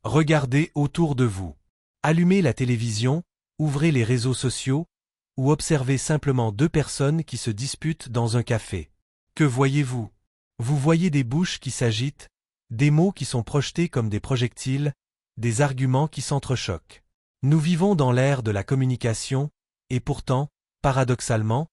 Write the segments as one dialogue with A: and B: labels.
A: Regardez autour de vous. Allumez la télévision, ouvrez les réseaux sociaux, ou observez simplement deux personnes qui se disputent dans un café. Que voyez-vous? Vous voyez des bouches qui s'agitent, des mots qui sont projetés comme des projectiles, des arguments qui s'entrechoquent. Nous vivons dans l'ère de la communication, et pourtant, paradoxalement,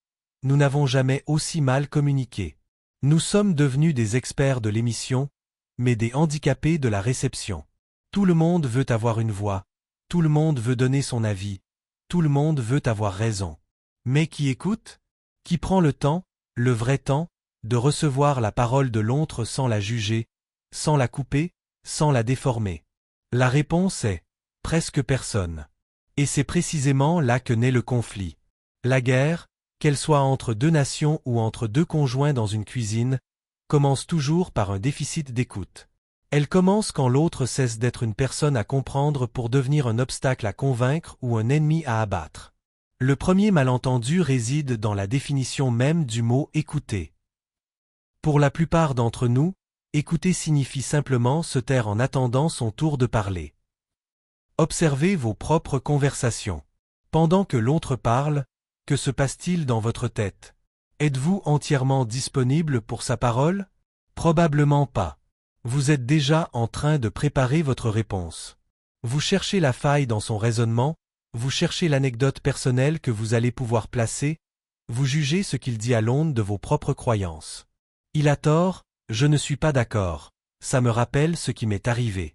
A: nous n'avons jamais aussi mal communiqué. Nous sommes devenus des experts de l'émission, mais des handicapés de la réception. Tout le monde veut avoir une voix, tout le monde veut donner son avis, tout le monde veut avoir raison. Mais qui écoute? Qui prend le vrai temps, de recevoir la parole de l'autre sans la juger, sans la couper, sans la déformer? La réponse est presque personne. Et c'est précisément là que naît le conflit. La guerre, qu'elle soit entre deux nations ou entre deux conjoints dans une cuisine, commence toujours par un déficit d'écoute. Elle commence quand l'autre cesse d'être une personne à comprendre pour devenir un obstacle à convaincre ou un ennemi à abattre. Le premier malentendu réside dans la définition même du mot « écouter ». Pour la plupart d'entre nous, écouter signifie simplement se taire en attendant son tour de parler. Observez vos propres conversations. Pendant que l'autre parle, que se passe-t-il dans votre tête? Êtes-vous entièrement disponible pour sa parole? Probablement pas. Vous êtes déjà en train de préparer votre réponse. Vous cherchez la faille dans son raisonnement, vous cherchez l'anecdote personnelle que vous allez pouvoir placer, vous jugez ce qu'il dit à l'aune de vos propres croyances. Il a tort, je ne suis pas d'accord, ça me rappelle ce qui m'est arrivé.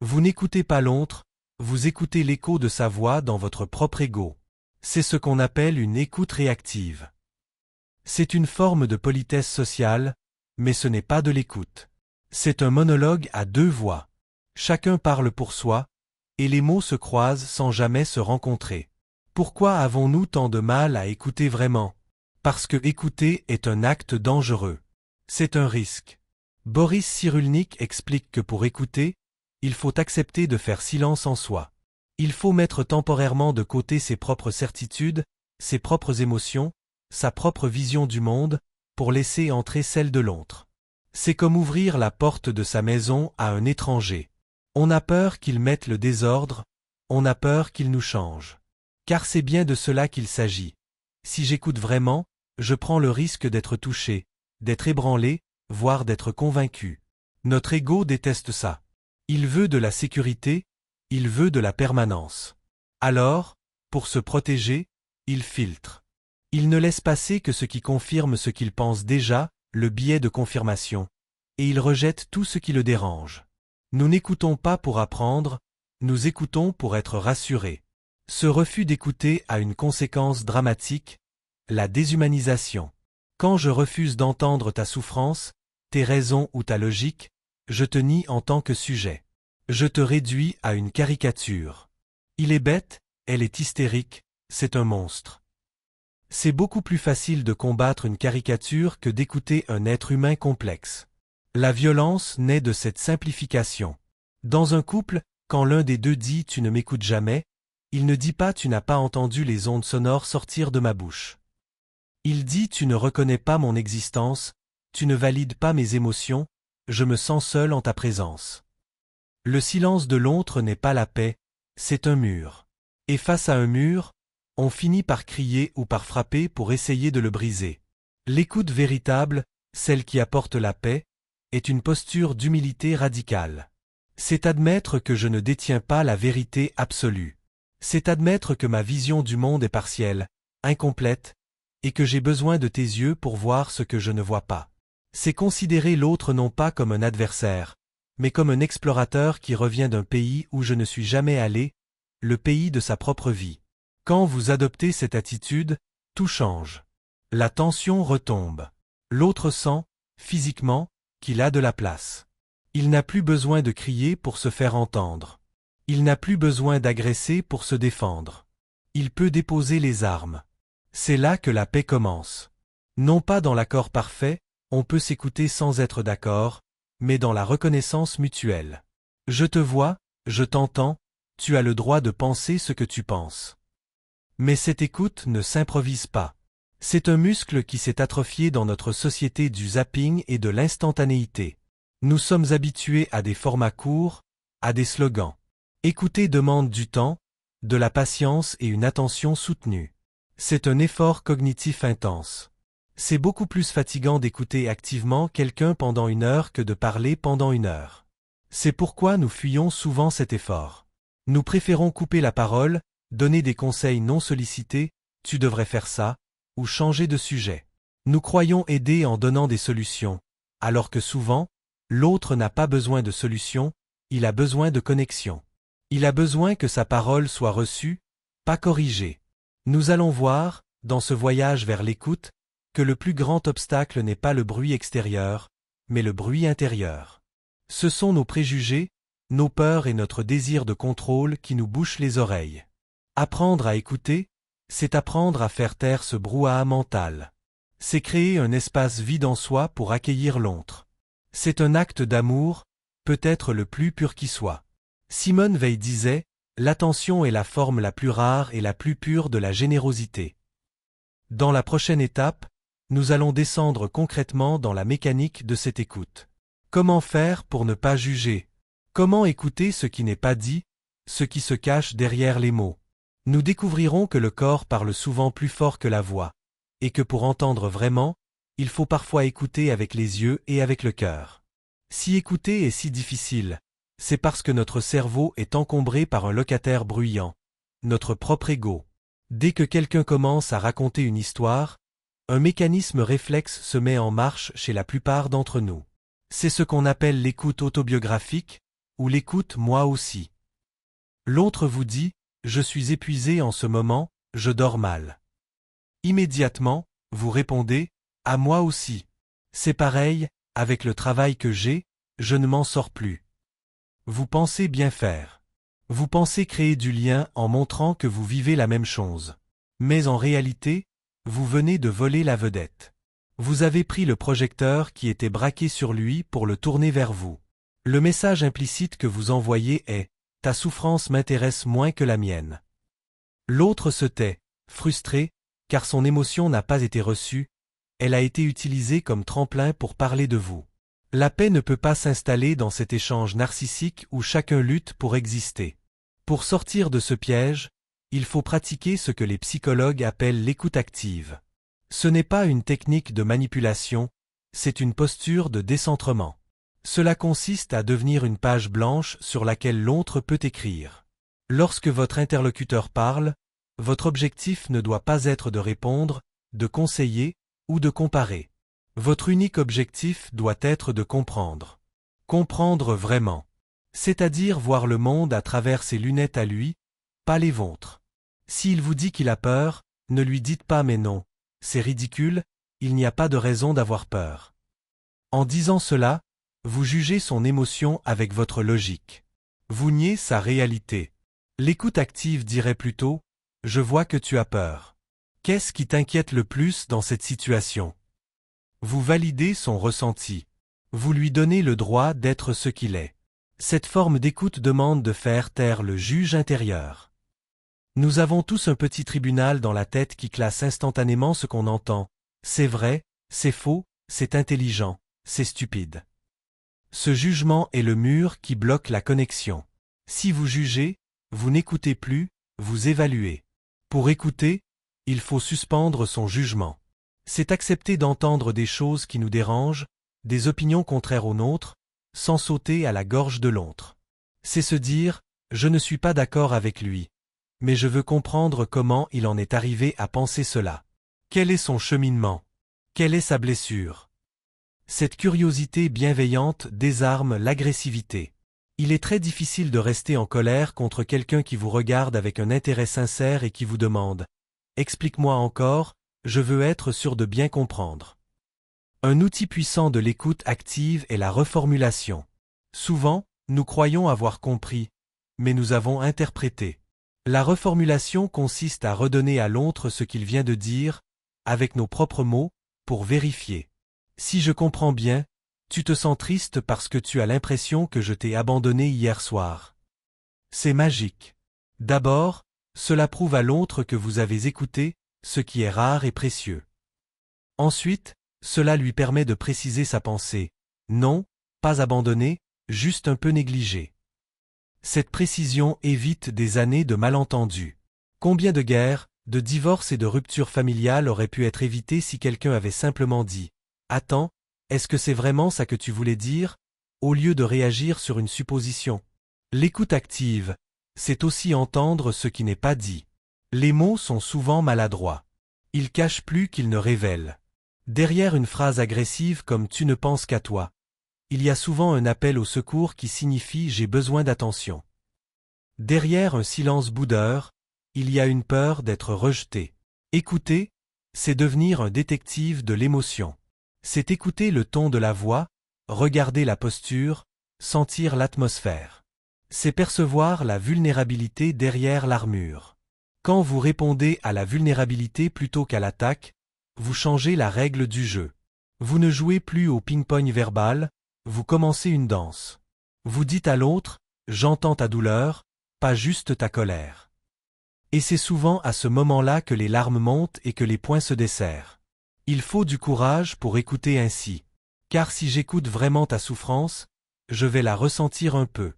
A: Vous n'écoutez pas l'autre, vous écoutez l'écho de sa voix dans votre propre ego. C'est ce qu'on appelle une écoute réactive. C'est une forme de politesse sociale, mais ce n'est pas de l'écoute. C'est un monologue à deux voix. Chacun parle pour soi, et les mots se croisent sans jamais se rencontrer. Pourquoi avons-nous tant de mal à écouter vraiment? Parce que écouter est un acte dangereux. C'est un risque. Boris Cyrulnik explique que pour écouter, il faut accepter de faire silence en soi. Il faut mettre temporairement de côté ses propres certitudes, ses propres émotions, sa propre vision du monde, pour laisser entrer celle de l'autre. C'est comme ouvrir la porte de sa maison à un étranger. On a peur qu'il mette le désordre, on a peur qu'il nous change. Car c'est bien de cela qu'il s'agit. Si j'écoute vraiment, je prends le risque d'être touché, d'être ébranlé, voire d'être convaincu. Notre ego déteste ça. Il veut de la sécurité, il veut de la permanence. Alors, pour se protéger, il filtre. Il ne laisse passer que ce qui confirme ce qu'il pense déjà, le biais de confirmation, et il rejette tout ce qui le dérange. Nous n'écoutons pas pour apprendre, nous écoutons pour être rassurés. Ce refus d'écouter a une conséquence dramatique, la déshumanisation. Quand je refuse d'entendre ta souffrance, tes raisons ou ta logique, je te nie en tant que sujet. Je te réduis à une caricature. Il est bête, elle est hystérique, c'est un monstre. C'est beaucoup plus facile de combattre une caricature que d'écouter un être humain complexe. La violence naît de cette simplification. Dans un couple, quand l'un des deux dit « tu ne m'écoutes jamais », il ne dit pas « tu n'as pas entendu les ondes sonores sortir de ma bouche ». Il dit « tu ne reconnais pas mon existence, tu ne valides pas mes émotions, je me sens seul en ta présence ». Le silence de l'autre n'est pas la paix, c'est un mur. Et face à un mur, on finit par crier ou par frapper pour essayer de le briser. L'écoute véritable, celle qui apporte la paix, est une posture d'humilité radicale. C'est admettre que je ne détiens pas la vérité absolue. C'est admettre que ma vision du monde est partielle, incomplète, et que j'ai besoin de tes yeux pour voir ce que je ne vois pas. C'est considérer l'autre non pas comme un adversaire, mais comme un explorateur qui revient d'un pays où je ne suis jamais allé, le pays de sa propre vie. Quand vous adoptez cette attitude, tout change. La tension retombe. L'autre sent, physiquement, qu'il a de la place. Il n'a plus besoin de crier pour se faire entendre. Il n'a plus besoin d'agresser pour se défendre. Il peut déposer les armes. C'est là que la paix commence. Non pas dans l'accord parfait, on peut s'écouter sans être d'accord, mais dans la reconnaissance mutuelle. Je te vois, je t'entends, tu as le droit de penser ce que tu penses. Mais cette écoute ne s'improvise pas. C'est un muscle qui s'est atrophié dans notre société du zapping et de l'instantanéité. Nous sommes habitués à des formats courts, à des slogans. Écouter demande du temps, de la patience et une attention soutenue. C'est un effort cognitif intense. C'est beaucoup plus fatigant d'écouter activement quelqu'un pendant 1 heure que de parler pendant 1 heure. C'est pourquoi nous fuyons souvent cet effort. Nous préférons couper la parole, donner des conseils non sollicités, tu devrais faire ça, ou changer de sujet. Nous croyons aider en donnant des solutions, alors que souvent, l'autre n'a pas besoin de solution, il a besoin de connexion. Il a besoin que sa parole soit reçue, pas corrigée. Nous allons voir, dans ce voyage vers l'écoute, que le plus grand obstacle n'est pas le bruit extérieur, mais le bruit intérieur. Ce sont nos préjugés, nos peurs et notre désir de contrôle qui nous bouchent les oreilles. Apprendre à écouter, c'est apprendre à faire taire ce brouhaha mental. C'est créer un espace vide en soi pour accueillir l'autre. C'est un acte d'amour, peut-être le plus pur qui soit. Simone Veil disait, « L'attention est la forme la plus rare et la plus pure de la générosité ». Dans la prochaine étape, nous allons descendre concrètement dans la mécanique de cette écoute. Comment faire pour ne pas juger? Comment écouter ce qui n'est pas dit, ce qui se cache derrière les mots? Nous découvrirons que le corps parle souvent plus fort que la voix, et que pour entendre vraiment, il faut parfois écouter avec les yeux et avec le cœur. Si écouter est si difficile, c'est parce que notre cerveau est encombré par un locataire bruyant, notre propre ego. Dès que quelqu'un commence à raconter une histoire, un mécanisme réflexe se met en marche chez la plupart d'entre nous. C'est ce qu'on appelle l'écoute autobiographique, ou l'écoute moi aussi. L'autre vous dit, je suis épuisé en ce moment, je dors mal. Immédiatement, vous répondez, à moi aussi. C'est pareil, avec le travail que j'ai, je ne m'en sors plus. Vous pensez bien faire. Vous pensez créer du lien en montrant que vous vivez la même chose. Mais en réalité, vous venez de voler la vedette. Vous avez pris le projecteur qui était braqué sur lui pour le tourner vers vous. Le message implicite que vous envoyez est « Ta souffrance m'intéresse moins que la mienne ». L'autre se tait, frustré, car son émotion n'a pas été reçue, elle a été utilisée comme tremplin pour parler de vous. La paix ne peut pas s'installer dans cet échange narcissique où chacun lutte pour exister. Pour sortir de ce piège, il faut pratiquer ce que les psychologues appellent l'écoute active. Ce n'est pas une technique de manipulation, c'est une posture de décentrement. Cela consiste à devenir une page blanche sur laquelle l'autre peut écrire. Lorsque votre interlocuteur parle, votre objectif ne doit pas être de répondre, de conseiller ou de comparer. Votre unique objectif doit être de comprendre. Comprendre vraiment. C'est-à-dire voir le monde à travers ses lunettes à lui, pas les vôtres. S'il vous dit qu'il a peur, ne lui dites pas mais non, c'est ridicule, il n'y a pas de raison d'avoir peur. En disant cela, vous jugez son émotion avec votre logique. Vous niez sa réalité. L'écoute active dirait plutôt « Je vois que tu as peur. Qu'est-ce qui t'inquiète le plus dans cette situation ?» Vous validez son ressenti. Vous lui donnez le droit d'être ce qu'il est. Cette forme d'écoute demande de faire taire le juge intérieur. Nous avons tous un petit tribunal dans la tête qui classe instantanément ce qu'on entend. C'est vrai, c'est faux, c'est intelligent, c'est stupide. Ce jugement est le mur qui bloque la connexion. Si vous jugez, vous n'écoutez plus, vous évaluez. Pour écouter, il faut suspendre son jugement. C'est accepter d'entendre des choses qui nous dérangent, des opinions contraires aux nôtres, sans sauter à la gorge de l'autre. C'est se dire « Je ne suis pas d'accord avec lui, mais je veux comprendre comment il en est arrivé à penser cela. Quel est son cheminement? Quelle est sa blessure ?» Cette curiosité bienveillante désarme l'agressivité. Il est très difficile de rester en colère contre quelqu'un qui vous regarde avec un intérêt sincère et qui vous demande « Explique-moi encore, je veux être sûr de bien comprendre. » Un outil puissant de l'écoute active est la reformulation. Souvent, nous croyons avoir compris, mais nous avons interprété. La reformulation consiste à redonner à l'autre ce qu'il vient de dire, avec nos propres mots, pour vérifier. Si je comprends bien, tu te sens triste parce que tu as l'impression que je t'ai abandonné hier soir. C'est magique. D'abord, cela prouve à l'autre que vous avez écouté, ce qui est rare et précieux. Ensuite, cela lui permet de préciser sa pensée. Non, pas abandonné, juste un peu négligé. Cette précision évite des années de malentendus. Combien de guerres, de divorces et de ruptures familiales auraient pu être évitées si quelqu'un avait simplement dit « Attends, est-ce que c'est vraiment ça que tu voulais dire ?» au lieu de réagir sur une supposition. L'écoute active, c'est aussi entendre ce qui n'est pas dit. Les mots sont souvent maladroits. Ils cachent plus qu'ils ne révèlent. Derrière une phrase agressive comme « tu ne penses qu'à toi », il y a souvent un appel au secours qui signifie « j'ai besoin d'attention ». Derrière un silence boudeur, il y a une peur d'être rejeté. Écouter, c'est devenir un détective de l'émotion. C'est écouter le ton de la voix, regarder la posture, sentir l'atmosphère. C'est percevoir la vulnérabilité derrière l'armure. Quand vous répondez à la vulnérabilité plutôt qu'à l'attaque, vous changez la règle du jeu. Vous ne jouez plus au ping-pong verbal, vous commencez une danse. Vous dites à l'autre « j'entends ta douleur », pas juste ta colère. Et c'est souvent à ce moment-là que les larmes montent et que les poings se desserrent. Il faut du courage pour écouter ainsi. Car si j'écoute vraiment ta souffrance, je vais la ressentir un peu.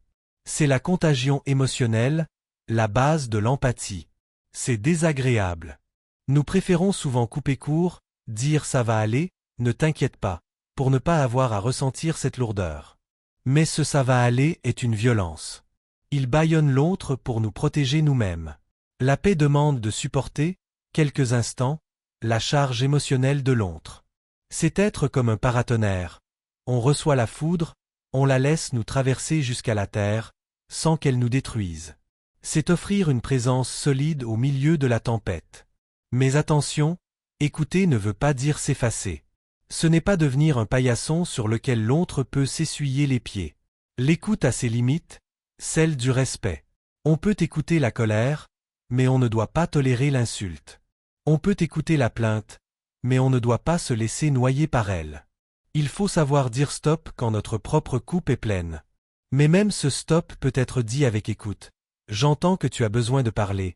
A: C'est la contagion émotionnelle, la base de l'empathie. C'est désagréable. Nous préférons souvent couper court, dire ça va aller, ne t'inquiète pas, pour ne pas avoir à ressentir cette lourdeur. Mais ce ça va aller est une violence. Il bâillonne l'autre pour nous protéger nous-mêmes. La paix demande de supporter, quelques instants, la charge émotionnelle de l'autre. C'est être comme un paratonnerre. On reçoit la foudre, on la laisse nous traverser jusqu'à la terre, sans qu'elle nous détruise. C'est offrir une présence solide au milieu de la tempête. Mais attention, écouter ne veut pas dire s'effacer. Ce n'est pas devenir un paillasson sur lequel l'autre peut s'essuyer les pieds. L'écoute a ses limites, celle du respect. On peut écouter la colère, mais on ne doit pas tolérer l'insulte. On peut écouter la plainte, mais on ne doit pas se laisser noyer par elle. Il faut savoir dire stop quand notre propre coupe est pleine. Mais même ce stop peut être dit avec écoute. J'entends que tu as besoin de parler,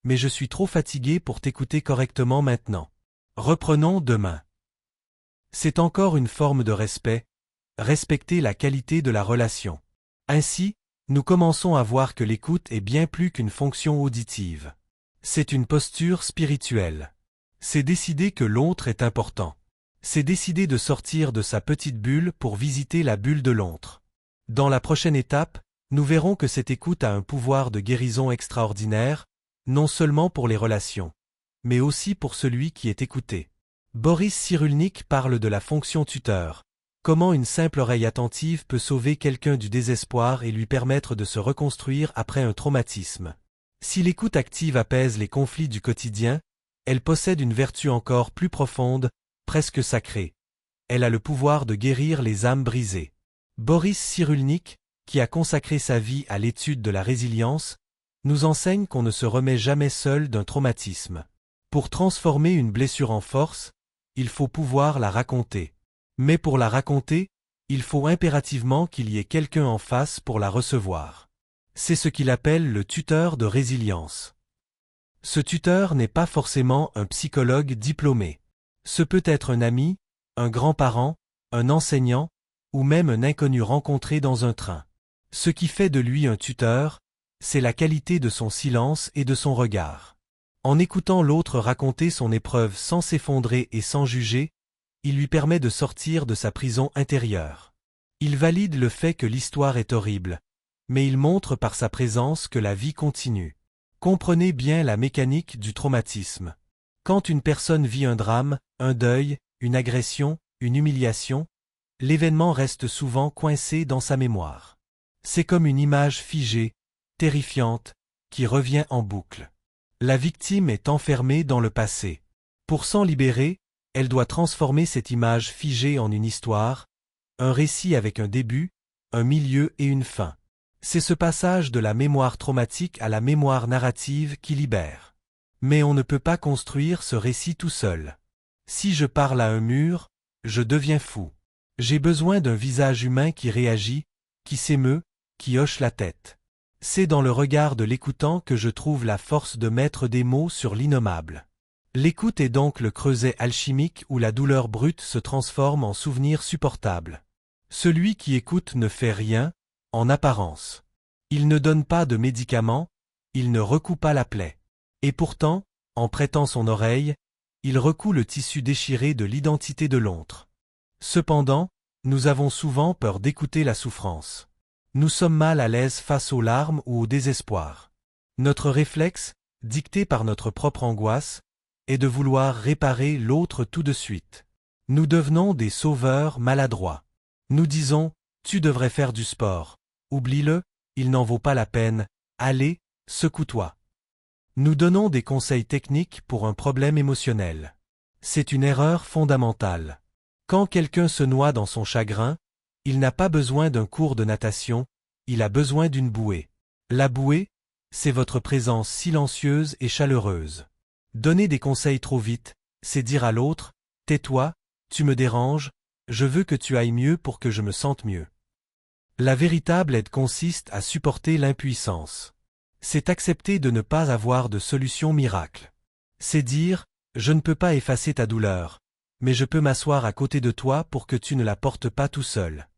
A: mais je suis trop fatigué pour t'écouter correctement maintenant. Reprenons demain. C'est encore une forme de respect, respecter la qualité de la relation. Ainsi, nous commençons à voir que l'écoute est bien plus qu'une fonction auditive. C'est une posture spirituelle. C'est décider que l'autre est important. C'est décider de sortir de sa petite bulle pour visiter la bulle de l'autre. Dans la prochaine étape, nous verrons que cette écoute a un pouvoir de guérison extraordinaire, non seulement pour les relations, mais aussi pour celui qui est écouté. Boris Cyrulnik parle de la fonction tuteur. Comment une simple oreille attentive peut sauver quelqu'un du désespoir et lui permettre de se reconstruire après un traumatisme. Si l'écoute active apaise les conflits du quotidien, elle possède une vertu encore plus profonde, presque sacrée. Elle a le pouvoir de guérir les âmes brisées. Boris Cyrulnik, qui a consacré sa vie à l'étude de la résilience, nous enseigne qu'on ne se remet jamais seul d'un traumatisme. Pour transformer une blessure en force, il faut pouvoir la raconter. Mais pour la raconter, il faut impérativement qu'il y ait quelqu'un en face pour la recevoir. C'est ce qu'il appelle le tuteur de résilience. Ce tuteur n'est pas forcément un psychologue diplômé. Ce peut être un ami, un grand-parent, un enseignant, ou même un inconnu rencontré dans un train. Ce qui fait de lui un tuteur, c'est la qualité de son silence et de son regard. En écoutant l'autre raconter son épreuve sans s'effondrer et sans juger, il lui permet de sortir de sa prison intérieure. Il valide le fait que l'histoire est horrible, mais il montre par sa présence que la vie continue. Comprenez bien la mécanique du traumatisme. Quand une personne vit un drame, un deuil, une agression, une humiliation, l'événement reste souvent coincé dans sa mémoire. C'est comme une image figée, terrifiante, qui revient en boucle. La victime est enfermée dans le passé. Pour s'en libérer, elle doit transformer cette image figée en une histoire, un récit avec un début, un milieu et une fin. C'est ce passage de la mémoire traumatique à la mémoire narrative qui libère. Mais on ne peut pas construire ce récit tout seul. Si je parle à un mur, je deviens fou. J'ai besoin d'un visage humain qui réagit, qui s'émeut, qui hoche la tête. C'est dans le regard de l'écoutant que je trouve la force de mettre des mots sur l'innommable. L'écoute est donc le creuset alchimique où la douleur brute se transforme en souvenir supportable. Celui qui écoute ne fait rien, en apparence. Il ne donne pas de médicaments, il ne recoue pas la plaie. Et pourtant, en prêtant son oreille, il recoue le tissu déchiré de l'identité de l'autre. Cependant, nous avons souvent peur d'écouter la souffrance. Nous sommes mal à l'aise face aux larmes ou au désespoir. Notre réflexe, dicté par notre propre angoisse, est de vouloir réparer l'autre tout de suite. Nous devenons des sauveurs maladroits. Nous disons, tu devrais faire du sport. Oublie-le, il n'en vaut pas la peine. Allez, secoue-toi. Nous donnons des conseils techniques pour un problème émotionnel. C'est une erreur fondamentale. Quand quelqu'un se noie dans son chagrin, il n'a pas besoin d'un cours de natation, il a besoin d'une bouée. La bouée, c'est votre présence silencieuse et chaleureuse. Donner des conseils trop vite, c'est dire à l'autre, tais-toi, tu me déranges, je veux que tu ailles mieux pour que je me sente mieux. La véritable aide consiste à supporter l'impuissance. C'est accepter de ne pas avoir de solution miracle. C'est dire, je ne peux pas effacer ta douleur, mais je peux m'asseoir à côté de toi pour que tu ne la portes pas tout seul.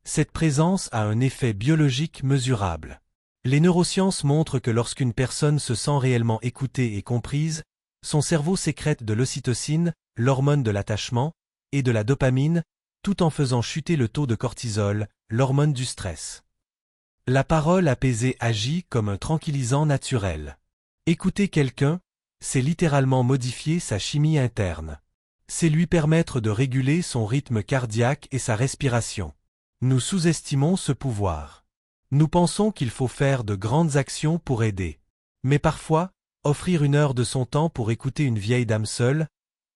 A: Cette présence a un effet biologique mesurable. Les neurosciences montrent que lorsqu'une personne se sent réellement écoutée et comprise, son cerveau sécrète de l'ocytocine, l'hormone de l'attachement, et de la dopamine, tout en faisant chuter le taux de cortisol, l'hormone du stress. La parole apaisée agit comme un tranquillisant naturel. Écouter quelqu'un, c'est littéralement modifier sa chimie interne. C'est lui permettre de réguler son rythme cardiaque et sa respiration. Nous sous-estimons ce pouvoir. Nous pensons qu'il faut faire de grandes actions pour aider. Mais parfois, offrir 1 heure de son temps pour écouter une vieille dame seule,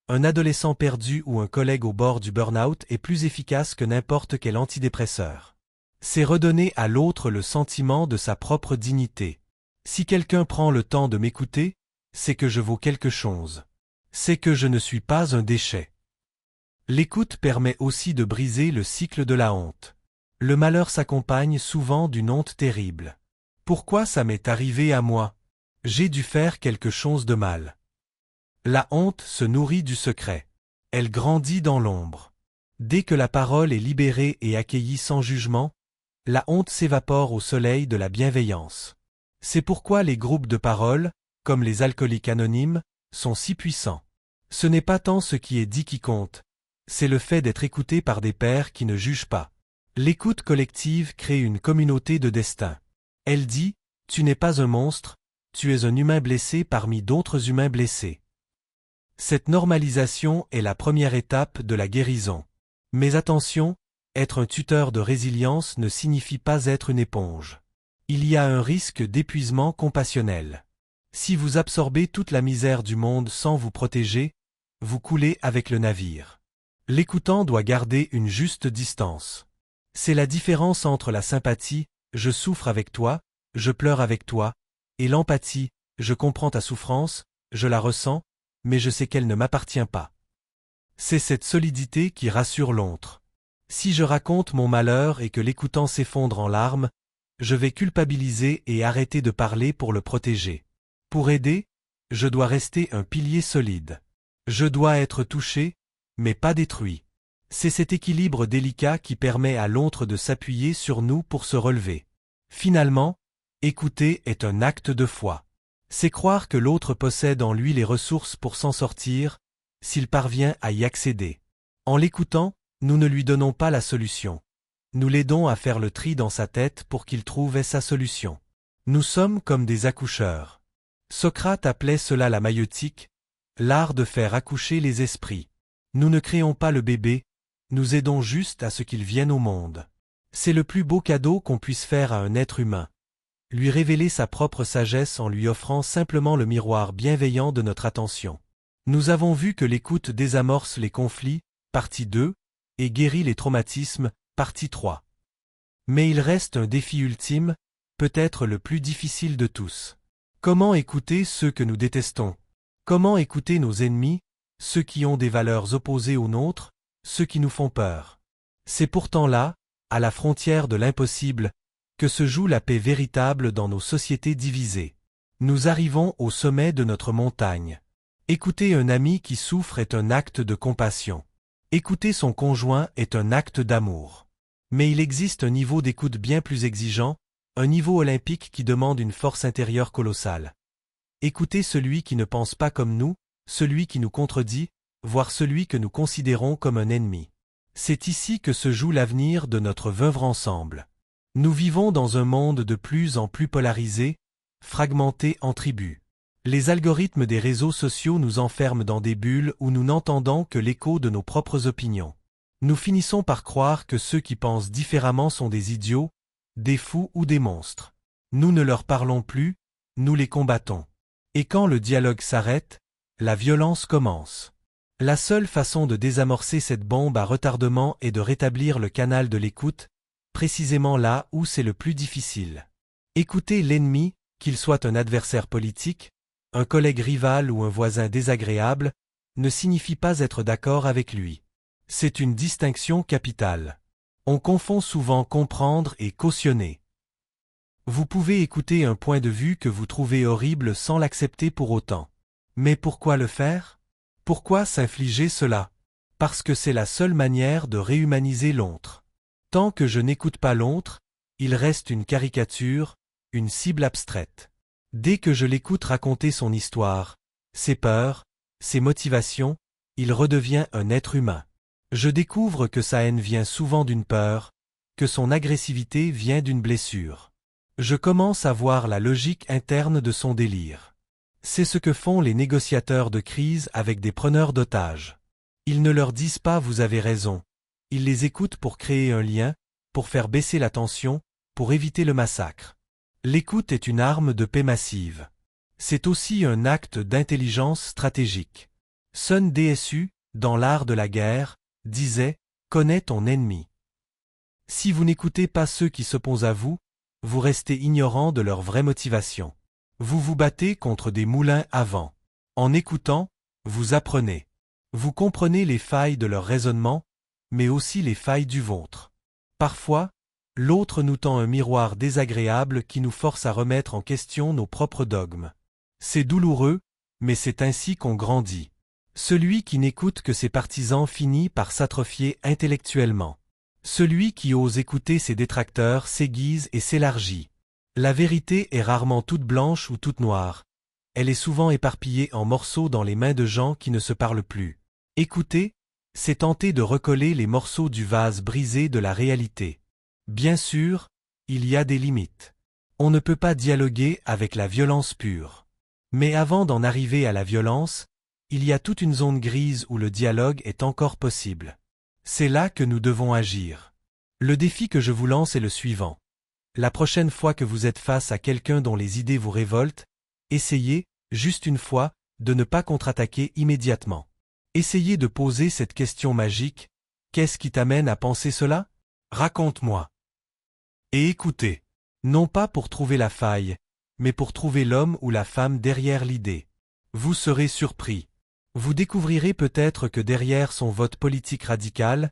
A: un adolescent perdu ou un collègue au bord du burn-out est plus efficace que n'importe quel antidépresseur. C'est redonner à l'autre le sentiment de sa propre dignité. Si quelqu'un prend le temps de m'écouter, c'est que je vaux quelque chose. C'est que je ne suis pas un déchet. L'écoute permet aussi de briser le cycle de la honte. Le malheur s'accompagne souvent d'une honte terrible. Pourquoi ça m'est arrivé à moi? J'ai dû faire quelque chose de mal. La honte se nourrit du secret. Elle grandit dans l'ombre. Dès que la parole est libérée et accueillie sans jugement, la honte s'évapore au soleil de la bienveillance. C'est pourquoi les groupes de parole, comme les alcooliques anonymes, sont si puissants. Ce n'est pas tant ce qui est dit qui compte, c'est le fait d'être écouté par des pairs qui ne jugent pas. L'écoute collective crée une communauté de destin. Elle dit, tu n'es pas un monstre, tu es un humain blessé parmi d'autres humains blessés. Cette normalisation est la première étape de la guérison. Mais attention, être un tuteur de résilience ne signifie pas être une éponge. Il y a un risque d'épuisement compassionnel. Si vous absorbez toute la misère du monde sans vous protéger, vous coulez avec le navire. L'écoutant doit garder une juste distance. C'est la différence entre la sympathie, je souffre avec toi, je pleure avec toi, et l'empathie, je comprends ta souffrance, je la ressens, mais je sais qu'elle ne m'appartient pas. C'est cette solidité qui rassure l'autre. Si je raconte mon malheur et que l'écoutant s'effondre en larmes, je vais culpabiliser et arrêter de parler pour le protéger. Pour aider, je dois rester un pilier solide. Je dois être touché, mais pas détruit. C'est cet équilibre délicat qui permet à l'autre de s'appuyer sur nous pour se relever. Finalement, écouter est un acte de foi. C'est croire que l'autre possède en lui les ressources pour s'en sortir, s'il parvient à y accéder. En l'écoutant, nous ne lui donnons pas la solution. Nous l'aidons à faire le tri dans sa tête pour qu'il trouve sa solution. Nous sommes comme des accoucheurs. Socrate appelait cela la maïeutique, l'art de faire accoucher les esprits. Nous ne créons pas le bébé, nous aidons juste à ce qu'il vienne au monde. C'est le plus beau cadeau qu'on puisse faire à un être humain. Lui révéler sa propre sagesse en lui offrant simplement le miroir bienveillant de notre attention. Nous avons vu que l'écoute désamorce les conflits, partie 2, et guérit les traumatismes, partie 3. Mais il reste un défi ultime, peut-être le plus difficile de tous. Comment écouter ceux que nous détestons? Comment écouter nos ennemis, ceux qui ont des valeurs opposées aux nôtres, ceux qui nous font peur? C'est pourtant là, à la frontière de l'impossible, que se joue la paix véritable dans nos sociétés divisées. Nous arrivons au sommet de notre montagne. Écouter un ami qui souffre est un acte de compassion. Écouter son conjoint est un acte d'amour. Mais il existe un niveau d'écoute bien plus exigeant, un niveau olympique qui demande une force intérieure colossale. Écoutez celui qui ne pense pas comme nous, celui qui nous contredit, voire celui que nous considérons comme un ennemi. C'est ici que se joue l'avenir de notre vivre ensemble. Nous vivons dans un monde de plus en plus polarisé, fragmenté en tribus. Les algorithmes des réseaux sociaux nous enferment dans des bulles où nous n'entendons que l'écho de nos propres opinions. Nous finissons par croire que ceux qui pensent différemment sont des idiots, des fous ou des monstres. Nous ne leur parlons plus, nous les combattons. Et quand le dialogue s'arrête, la violence commence. La seule façon de désamorcer cette bombe à retardement est de rétablir le canal de l'écoute, précisément là où c'est le plus difficile. Écouter l'ennemi, qu'il soit un adversaire politique, un collègue rival ou un voisin désagréable, ne signifie pas être d'accord avec lui. C'est une distinction capitale. On confond souvent comprendre et cautionner. Vous pouvez écouter un point de vue que vous trouvez horrible sans l'accepter pour autant. Mais pourquoi le faire? Pourquoi s'infliger cela? Parce que c'est la seule manière de réhumaniser l'autre. Tant que je n'écoute pas l'autre, il reste une caricature, une cible abstraite. Dès que je l'écoute raconter son histoire, ses peurs, ses motivations, il redevient un être humain. Je découvre que sa haine vient souvent d'une peur, que son agressivité vient d'une blessure. Je commence à voir la logique interne de son délire. C'est ce que font les négociateurs de crise avec des preneurs d'otages. Ils ne leur disent pas « vous avez raison ». Ils les écoutent pour créer un lien, pour faire baisser la tension, pour éviter le massacre. L'écoute est une arme de paix massive. C'est aussi un acte d'intelligence stratégique. Sun Tzu, dans l'art de la guerre, disait « connais ton ennemi ». Si vous n'écoutez pas ceux qui s'opposent à vous, vous restez ignorant de leur vraie motivation. Vous vous battez contre des moulins à vent. En écoutant, vous apprenez. Vous comprenez les failles de leur raisonnement, mais aussi les failles du vôtre. Parfois, l'autre nous tend un miroir désagréable qui nous force à remettre en question nos propres dogmes. C'est douloureux, mais c'est ainsi qu'on grandit. Celui qui n'écoute que ses partisans finit par s'atrophier intellectuellement. Celui qui ose écouter ses détracteurs s'aiguise et s'élargit. La vérité est rarement toute blanche ou toute noire. Elle est souvent éparpillée en morceaux dans les mains de gens qui ne se parlent plus. Écouter, c'est tenter de recoller les morceaux du vase brisé de la réalité. Bien sûr, il y a des limites. On ne peut pas dialoguer avec la violence pure. Mais avant d'en arriver à la violence, il y a toute une zone grise où le dialogue est encore possible. C'est là que nous devons agir. Le défi que je vous lance est le suivant. La prochaine fois que vous êtes face à quelqu'un dont les idées vous révoltent, essayez, juste une fois, de ne pas contre-attaquer immédiatement. Essayez de poser cette question magique. Qu'est-ce qui t'amène à penser cela? Raconte-moi. Et écoutez. Non pas pour trouver la faille, mais pour trouver l'homme ou la femme derrière l'idée. Vous serez surpris. Vous découvrirez peut-être que derrière son vote politique radical,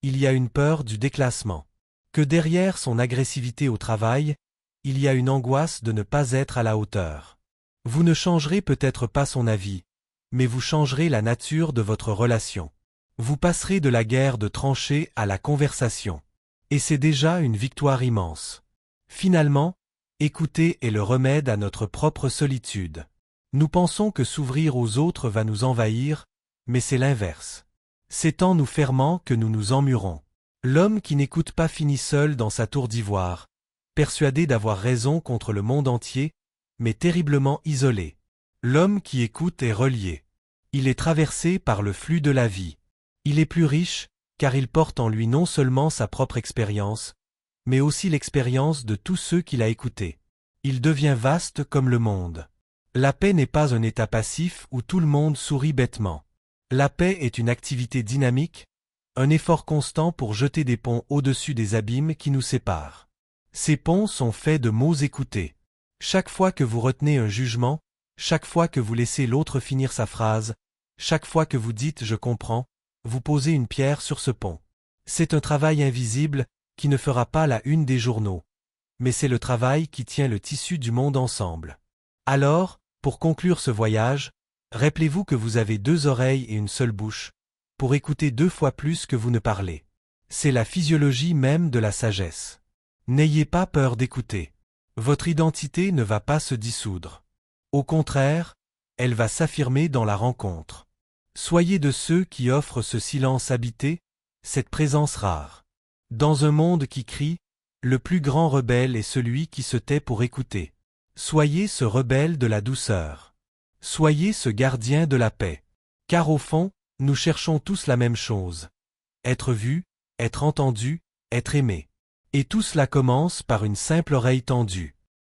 A: il y a une peur du déclassement. Que derrière son agressivité au travail, il y a une angoisse de ne pas être à la hauteur. Vous ne changerez peut-être pas son avis, mais vous changerez la nature de votre relation. Vous passerez de la guerre de tranchées à la conversation. Et c'est déjà une victoire immense. Finalement, écouter est le remède à notre propre solitude. Nous pensons que s'ouvrir aux autres va nous envahir, mais c'est l'inverse. C'est en nous fermant que nous nous emmurons. L'homme qui n'écoute pas finit seul dans sa tour d'ivoire, persuadé d'avoir raison contre le monde entier, mais terriblement isolé. L'homme qui écoute est relié. Il est traversé par le flux de la vie. Il est plus riche, car il porte en lui non seulement sa propre expérience, mais aussi l'expérience de tous ceux qu'il a écoutés. Il devient vaste comme le monde. La paix n'est pas un état passif où tout le monde sourit bêtement. La paix est une activité dynamique, un effort constant pour jeter des ponts au-dessus des abîmes qui nous séparent. Ces ponts sont faits de mots écoutés. Chaque fois que vous retenez un jugement, chaque fois que vous laissez l'autre finir sa phrase, chaque fois que vous dites « je comprends », vous posez une pierre sur ce pont. C'est un travail invisible qui ne fera pas la une des journaux, mais c'est le travail qui tient le tissu du monde ensemble. Alors, pour conclure ce voyage, rappelez-vous que vous avez 2 oreilles et une seule bouche, pour écouter 2 fois plus que vous ne parlez. C'est la physiologie même de la sagesse. N'ayez pas peur d'écouter. Votre identité ne va pas se dissoudre. Au contraire, elle va s'affirmer dans la rencontre. Soyez de ceux qui offrent ce silence habité, cette présence rare. Dans un monde qui crie, le plus grand rebelle est celui qui se tait pour écouter. Soyez ce rebelle de la douceur. Soyez ce gardien de la paix. Car au fond, nous cherchons tous la même chose. Être vu, être entendu, être aimé. Et tout cela commence par une simple oreille tendue.